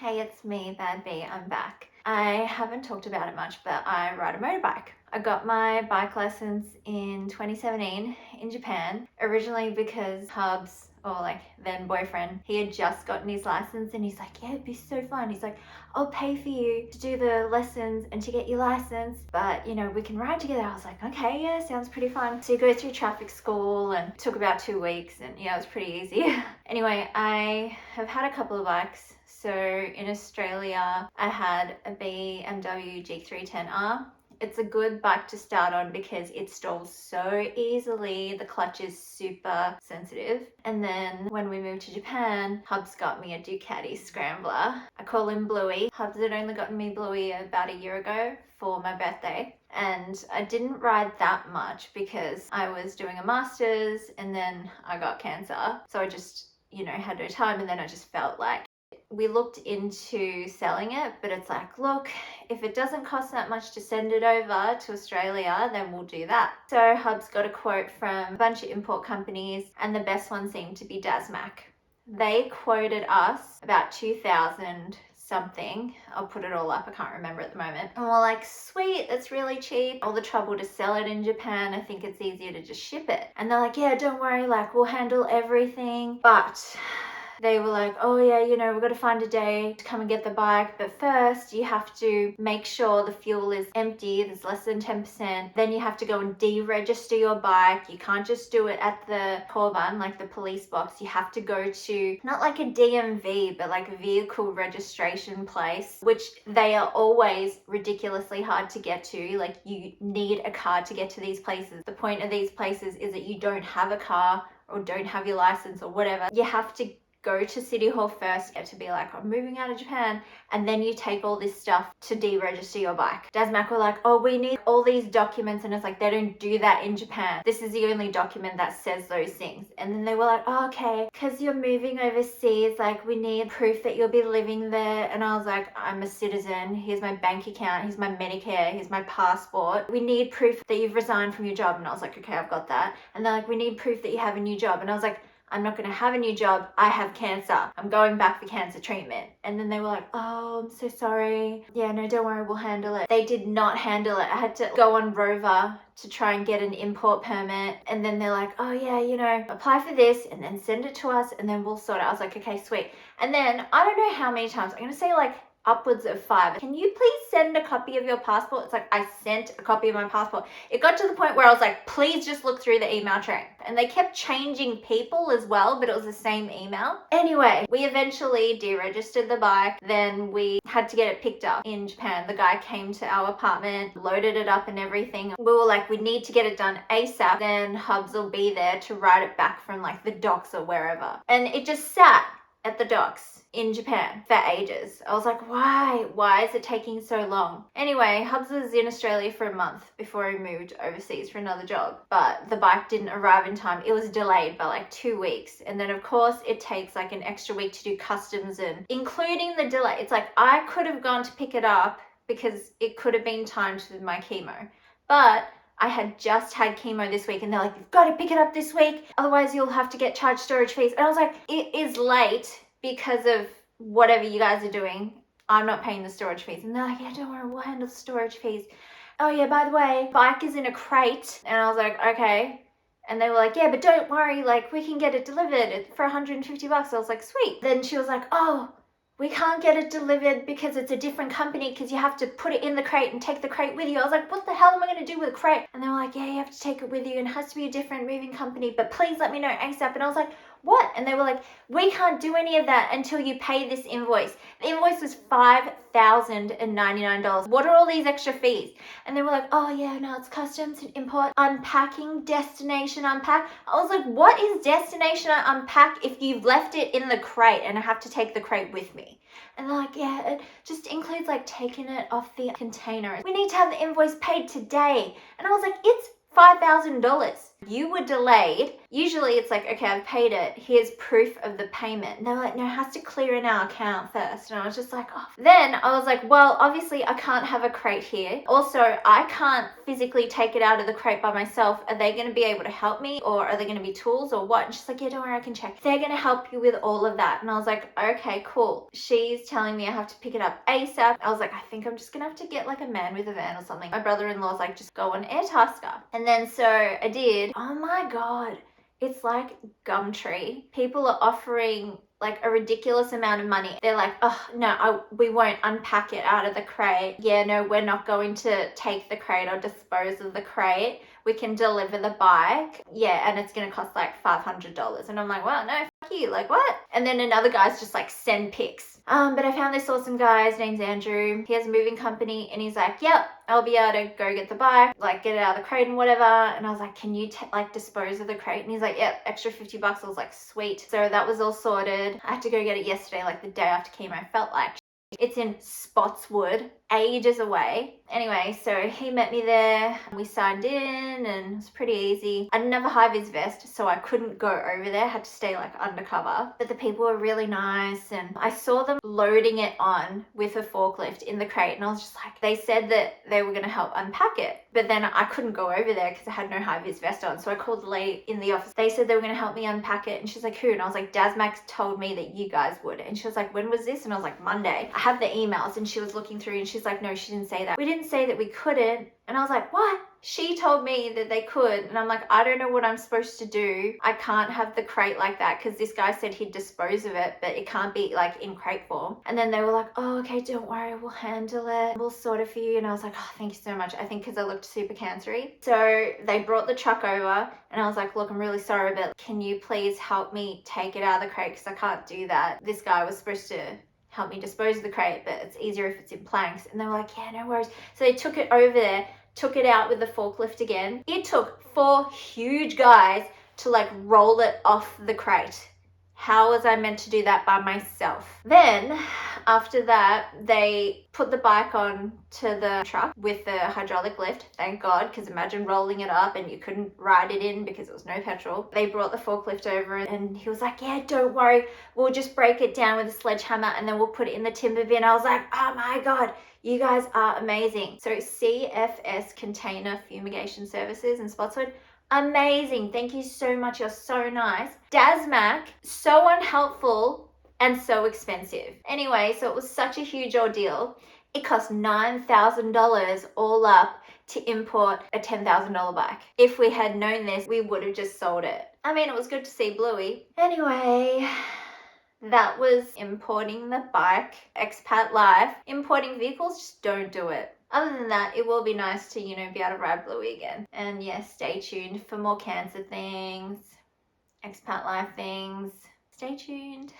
Hey, it's me, Bad Bee, I'm back. I haven't talked about it much, but I ride a motorbike. I got my bike license in 2017 in Japan, originally because Hubs, or like then boyfriend, he had just gotten his license and he's like, yeah, it'd be so fun. He's like, I'll pay for you to do the lessons and to get your license, but you know, we can ride together. I was like, okay, yeah, sounds pretty fun. So you go through traffic school and it took about 2 weeks and yeah, it was pretty easy. Anyway, I have had a couple of bikes. So in Australia, I had a BMW G310R. It's a good bike to start on because it stalls so easily. The clutch is super sensitive. And then when we moved to Japan, Hubs got me a Ducati Scrambler. I call him Bluey. Hubs had only gotten me Bluey about a year ago for my birthday. And I didn't ride that much because I was doing a master's and then I got cancer. So I just, had no time, and then I just felt like we looked into selling it, but it's like, look, if it doesn't cost that much to send it over to Australia, then we'll do that. So Hubs got a quote from a bunch of import companies, and the best one seemed to be Dazmac. They quoted us about 2,000 something. I'll put it all up, I can't remember at the moment. And we're like, sweet, it's really cheap. All the trouble to sell it in Japan, I think it's easier to just ship it. And they're like, yeah, don't worry, like we'll handle everything. But they were like, oh yeah, we've got to find a day to come and get the bike, but first you have to make sure the fuel is empty, there's less than 10%. Then you have to go and deregister your bike. You can't just do it at the Korban, like the police box. You have to go to, not like a DMV, but like a vehicle registration place, which they are always ridiculously hard to get to. Like you need a car to get to these places. The point of these places is that you don't have a car or don't have your license or whatever. You have to go to City Hall first to be like, I'm moving out of Japan, and then you take all this stuff to deregister your bike. Dazmac were like, oh, we need all these documents, and it's like, they don't do that in Japan. This is the only document that says those things. And then they were like, oh, okay, because you're moving overseas, like we need proof that you'll be living there. And I was like, I'm a citizen, here's my bank account, here's my Medicare, here's my passport. We need proof that you've resigned from your job. And I was like, okay, I've got that. And they're like, we need proof that you have a new job. And I was like, I'm not going to have a new job. I have cancer. I'm going back for cancer treatment. And then they were like, oh, I'm so sorry. Yeah, no, don't worry, we'll handle it. They did not handle it. I had to go on Rover to try and get an import permit. And then they're like, oh yeah, apply for this and then send it to us and then we'll sort it. I was like, okay, sweet. And then I don't know how many times, I'm going to say like upwards of 5. Can you please send a copy of your passport? It's like, I sent a copy of my passport. It got to the point where I was like, please just look through the email train. And they kept changing people as well, but it was the same email. Anyway, we eventually deregistered the bike. Then we had to get it picked up in Japan. The guy came to our apartment, loaded it up and everything. We were like, we need to get it done ASAP. Then Hubs will be there to ride it back from like the docks or wherever. And it just sat at the docks in Japan for ages. I was like, why is it taking so long? Anyway, Hubs was in Australia for a month before he moved overseas for another job, but the bike didn't arrive in time. It was delayed by like 2 weeks, and then of course it takes like an extra week to do customs, and including the delay, it's like I could have gone to pick it up because it could have been timed with my chemo, but I had just had chemo this week and they're like, you've got to pick it up this week, otherwise you'll have to get charged storage fees. And I was like, it is late because of whatever you guys are doing. I'm not paying the storage fees. And they're like, yeah, don't worry, we'll handle the storage fees. Oh yeah, by the way, bike is in a crate. And I was like, okay. And they were like, yeah, but don't worry, like we can get it delivered for 150 bucks. I was like, sweet. Then she was like, oh, we can't get it delivered because it's a different company because you have to put it in the crate and take the crate with you. I was like, what the hell am I going to do with a crate? And they were like, yeah, you have to take it with you and it has to be a different moving company, but please let me know ASAP. And I was like, what? And they were like, we can't do any of that until you pay this invoice. The invoice was $5,099. What are all these extra fees? And they were like, oh yeah, no, it's customs and import, unpacking, destination unpack. I was like, what is destination unpack if you've left it in the crate and I have to take the crate with me? And they're like, yeah, it just includes like taking it off the container. We need to have the invoice paid today. And I was like, it's $5,000. You were delayed Usually it's like, okay, I've paid it. Here's proof of the payment. And they're like, no, it has to clear in our account first. And I was just like, oh. Then I was like, well, obviously I can't have a crate here. Also, I can't physically take it out of the crate by myself. Are they going to be able to help me, or are they going to be tools or what? And she's like, yeah, don't worry, I can check. They're going to help you with all of that. And I was like, okay, cool. She's telling me I have to pick it up ASAP. I was like, I think I'm just going to have to get like a man with a van or something. My brother-in-law's like, just go on Airtasker. And then so I did. Oh my God. It's like Gumtree. People are offering like a ridiculous amount of money. They're like, oh no, we won't unpack it out of the crate. Yeah, no, we're not going to take the crate or dispose of the crate. We can deliver the bike. Yeah, and it's gonna cost like $500. And I'm like, well, no, fuck you, like what? And then another guy's just like, send pics. But I found this awesome guy, his name's Andrew. He has a moving company and he's like, yep, I'll be able to go get the bike, like get it out of the crate and whatever. And I was like, can you like dispose of the crate? And he's like, yep, extra $50. I was like, sweet. So that was all sorted. I had to go get it yesterday, like the day after chemo. Felt like it's in Spotswood, ages away. Anyway, so he met me there. We signed in and it was pretty easy. I didn't have a high-vis vest, so I couldn't go over there. I had to stay like undercover. But the people were really nice and I saw them loading it on with a forklift in the crate. And I was just like, they said that they were going to help unpack it. But then I couldn't go over there because I had no high-vis vest on. So I called the lady in the office. They said they were going to help me unpack it. And she's like, who? And I was like, Dazmac told me that you guys would. And she was like, when was this? And I was like, Monday. I have the emails. And she was looking through and she's like, no, she didn't say that. We didn't say that we couldn't. And I was like, what? She told me that they could. And I'm like, I don't know what I'm supposed to do. I can't have the crate like that because this guy said he'd dispose of it, but it can't be like in crate form. And then they were like, oh, okay, don't worry, we'll handle it. We'll sort it for you. And I was like, oh, thank you so much. I think because I looked super cancery. So they brought the truck over and I was like, look, I'm really sorry, but can you please help me take it out of the crate because I can't do that. This guy was supposed to help me dispose of the crate, but it's easier if it's in planks. And they were like, yeah, no worries. So they took it over there, took it out with the forklift again. It took 4 huge guys to like roll it off the crate. How was I meant to do that by myself? Then after that, they put the bike on to the truck with the hydraulic lift, thank God, because imagine rolling it up and you couldn't ride it in because there was no petrol. They brought the forklift over and he was like, yeah, don't worry, we'll just break it down with a sledgehammer and then we'll put it in the timber bin. I was like, oh my God, you guys are amazing. So CFS Container Fumigation Services in Spotswood, amazing. Thank you so much. You're so nice. Dazmac, so unhelpful and so expensive. Anyway, so it was such a huge ordeal. It cost $9,000 all up to import a $10,000 bike. If we had known this, we would have just sold it. I mean, it was good to see Bluey. Anyway, that was importing the bike. Expat life. Importing vehicles, just don't do it. Other than that, it will be nice to, be able to ride Bluey again. And yes, stay tuned for more cancer things, expat life things. Stay tuned.